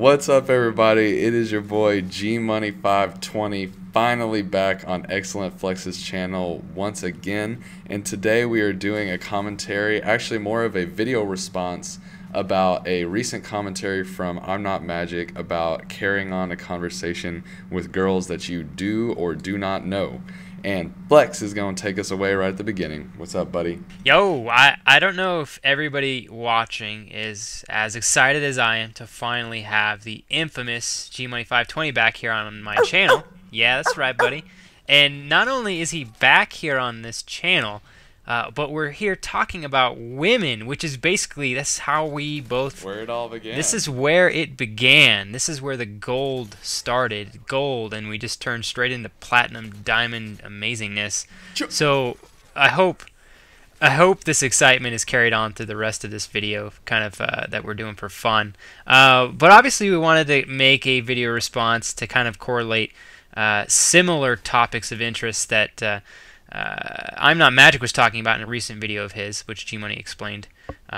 What's up, everybody? It is your boy GMoney520, finally back on XilentFlex's channel once again. And today we are doing a commentary, actually more of a video response about a recent commentary from ImNotMagic about carrying on a conversation with girls that you do or do not know. And Flex is going to take us away right at the beginning. What's up, buddy? Yo, I don't know if everybody watching is as excited as I am to finally have the infamous GMoney520 back here on my channel. Yeah, that's right, buddy. And not only is he back here on this channel, but we're here talking about women, which is basically, that's how we both... Where it all began. This is where it began. This is where the gold started. Gold, and we just turned straight into platinum, diamond amazingness. So I hope this excitement is carried on through the rest of this video, kind of that we're doing for fun. But obviously we wanted to make a video response to kind of correlate similar topics of interest that ImNotMagic was talking about in a recent video of his, which G-Money explained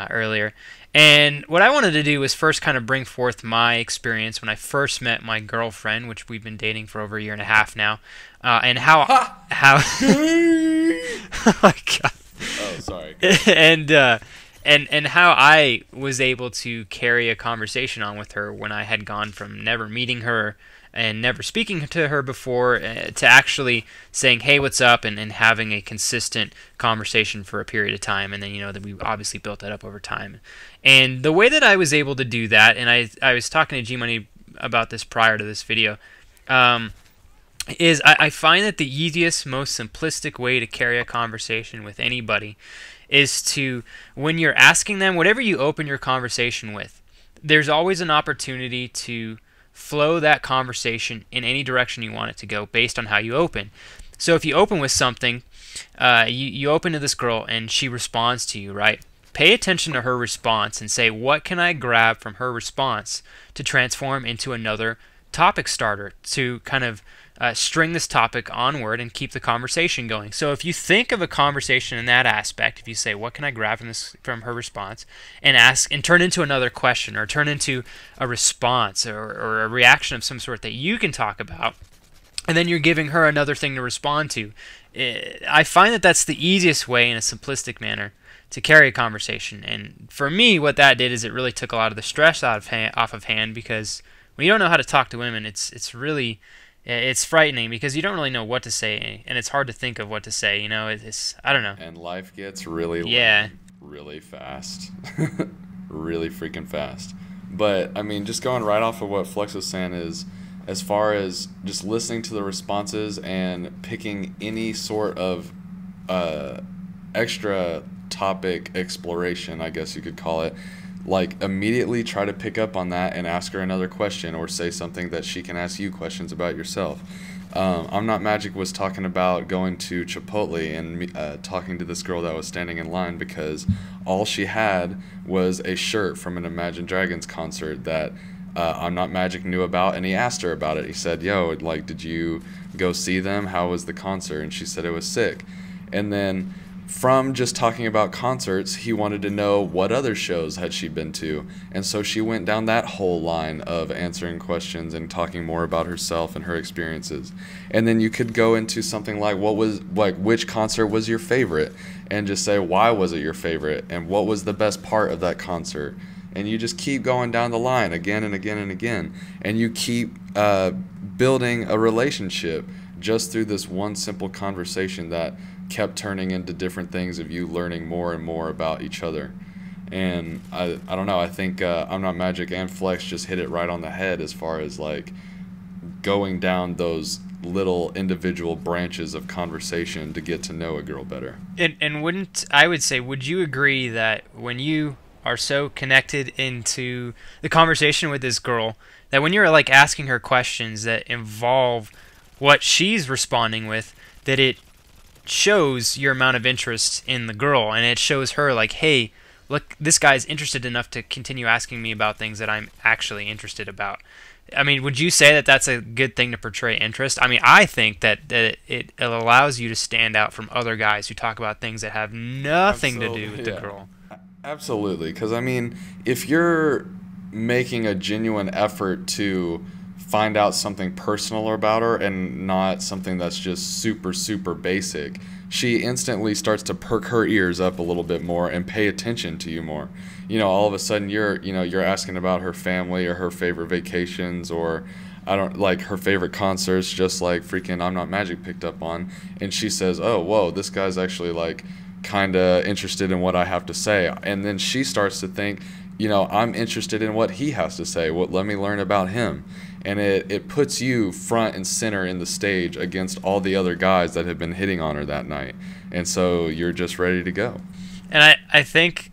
earlier. And what I wanted to do was first kind of bring forth my experience when I first met my girlfriend, which we've been dating for over a year and a half now, and how oh my god. Oh, sorry. And how I was able to carry a conversation on with her when I had gone from never meeting her and never speaking to her before to actually saying, hey, what's up, and having a consistent conversation for a period of time. And then, you know, that we obviously built that up over time. And the way that I was able to do that, and I was talking to G-Money about this prior to this video, is I find that the easiest, most simplistic way to carry a conversation with anybody is to, when you're asking them, whatever you open your conversation with, there's always an opportunity to flow that conversation in any direction you want it to go based on how you open. So if you open with something, you open to this girl and she responds to you, right? Pay attention to her response and say, what can I grab from her response to transform into another topic starter to kind of string this topic onward and keep the conversation going. So if you think of a conversation in that aspect, if you say, what can I grab from her response, and ask and turn into another question or turn into a response or a reaction of some sort that you can talk about, and then you're giving her another thing to respond to, I find that that's the easiest way in a simplistic manner to carry a conversation. And for me, what that did is it really took a lot of the stress off of hand, because when you don't know how to talk to women, it's really... It's frightening because you don't really know what to say, and it's hard to think of what to say. You know, I don't know. And life gets really really fast, really freaking fast. But I mean, just going right off of what Flex was saying is, as far as just listening to the responses and picking any sort of extra topic exploration, I guess you could call it. Like, immediately try to pick up on that and ask her another question, or say something that she can ask you questions about yourself. ImNotMagic was talking about going to Chipotle and talking to this girl that was standing in line because all she had was a shirt from an Imagine Dragons concert that ImNotMagic knew about, and he asked her about it. He said, yo, like, did you go see them? How was the concert? And she said it was sick. And then from just talking about concerts, he wanted to know what other shows had she been to, and so she went down that whole line of answering questions and talking more about herself and her experiences. And then you could go into something like, which concert was your favorite, and just say, why was it your favorite, and what was the best part of that concert. And you just keep going down the line again and again and again, and you keep building a relationship just through this one simple conversation that kept turning into different things of you learning more and more about each other. And I don't know, I think ImNotMagic and Flex just hit it right on the head as far as like going down those little individual branches of conversation to get to know a girl better. And would you agree that when you are so connected into the conversation with this girl, that when you're like asking her questions that involve what she's responding with, that it shows your amount of interest in the girl, and it shows her like, hey, look, this guy's interested enough to continue asking me about things that I'm actually interested about. I mean, would you say that that's a good thing to portray interest? I mean, I think that it allows you to stand out from other guys who talk about things that have nothing to do with the girl. Absolutely, because I mean, if you're making a genuine effort to find out something personal about her and not something that's just super, super basic, she instantly starts to perk her ears up a little bit more and pay attention to you more. You know, all of a sudden you're asking about her family or her favorite vacations, or I don't like her favorite concerts, just like freaking ImNotMagic picked up on, and she says, "Oh, whoa, this guy's actually like kind of interested in what I have to say," and then she starts to think, you know, I'm interested in what he has to say. Well, let me learn about him. And it puts you front and center in the stage against all the other guys that have been hitting on her that night. And so you're just ready to go. And I think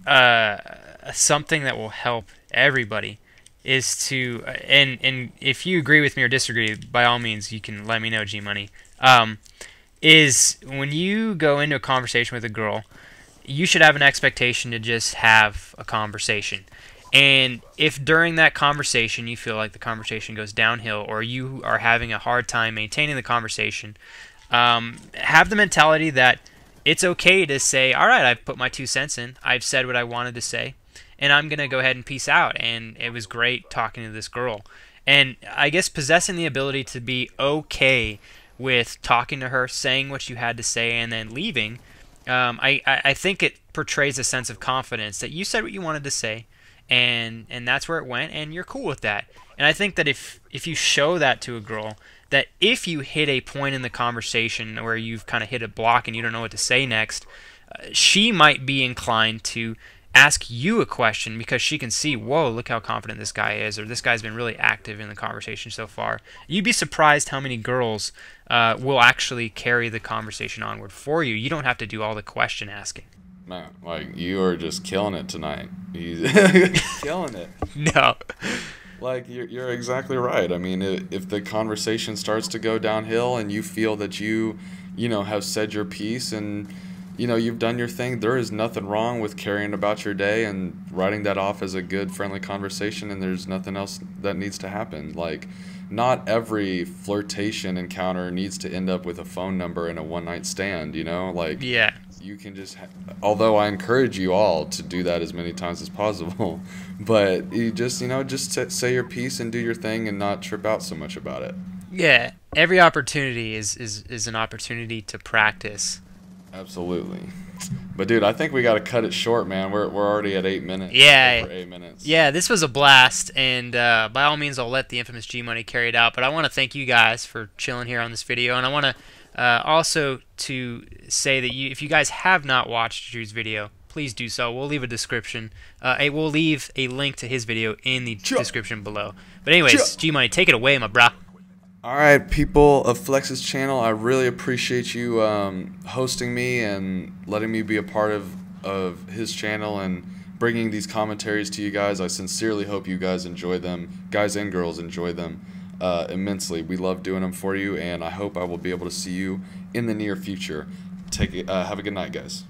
something that will help everybody is to, and if you agree with me or disagree, by all means, you can let me know, G-Money, is when you go into a conversation with a girl, you should have an expectation to just have a conversation. And if during that conversation you feel like the conversation goes downhill, or you are having a hard time maintaining the conversation, have the mentality that it's okay to say, all right, I've put my 2 cents in, I've said what I wanted to say, and I'm going to go ahead and peace out. And it was great talking to this girl. And I guess possessing the ability to be okay with talking to her, saying what you had to say, and then leaving, I think it portrays a sense of confidence that you said what you wanted to say, and that's where it went, and you're cool with that. And I think that if you show that to a girl, that if you hit a point in the conversation where you've kind of hit a block and you don't know what to say next, she might be inclined to ask you a question because she can see, whoa, look how confident this guy is, or this guy's been really active in the conversation so far. You'd be surprised how many girls will actually carry the conversation onward for you. You don't have to do all the question asking. Man, like, you are just killing it tonight. He's killing it. No. Like, you're exactly right. I mean, if the conversation starts to go downhill and you feel that you know, have said your piece and, you know, you've done your thing, there is nothing wrong with caring about your day and writing that off as a good, friendly conversation, and there's nothing else that needs to happen. Like, not every flirtation encounter needs to end up with a phone number and a one-night stand, you know? Like, yeah. You can just, although I encourage you all to do that as many times as possible, but you just, you know, just say your piece and do your thing and not trip out so much about it. Yeah, every opportunity is an opportunity to practice. Absolutely. But dude, I think we got to cut it short, man. We're already at 8 minutes. Yeah. For 8 minutes. Yeah, this was a blast, and by all means, I'll let the infamous G-Money carry it out. But I want to thank you guys for chilling here on this video, and I want to also to say that if you guys have not watched Drew's video, please do so. We'll leave a description. We'll leave a link to his video in the description below. But anyways, G-Money, take it away, my brah. All right, people of Flex's channel, I really appreciate you hosting me and letting me be a part of his channel and bringing these commentaries to you guys. I sincerely hope you guys enjoy them. Guys and girls enjoy them immensely. We love doing them for you, and I hope I will be able to see you in the near future. Have a good night, guys.